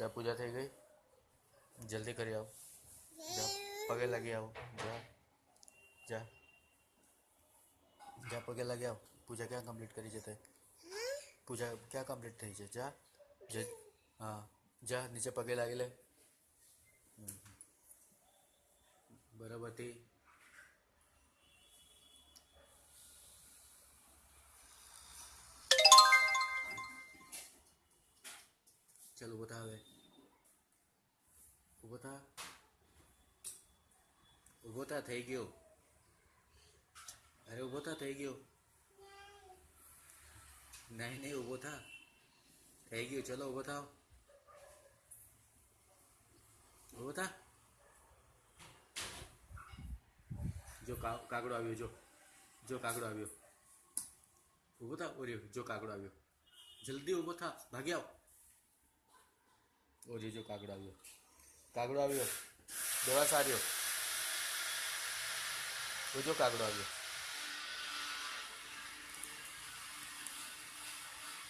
क्या पूजा થઈ ગઈ? જલ્દી કરી આવો. જા પગે લાગી આવો. જા જા જા પગે લાગી આવો. પૂજા ક્યાં કમ્પ્લીટ કરી છે તે? પૂજા ક્યાં કમ્પ્લીટ થઈ છે? જા જે હા જા નીચે પગે લાગી લે. બરાબરથી ચાલ ઊભો થા. હવે ઊભો થા. ઊભો થા. થઈ ગયો. અરે ઊભો થા. થઈ ગયો. નહીં નહીં ઊભો થા. થઈ ગયું. ચલો ઊભો થાવ. ઊભો થા. જો કાગડો આવ્યો. જો જો કાગડો આવ્યો. ઊભો થા. ઓરે જો કાગડો આવ્યો. જલ્દી ઊભો થા. ભાગી આવ. ઓરે જો કાગડો આવ્યો. કાગડો આવ્યો. દવા સાર્યો. જો કાગડો આવ્યો.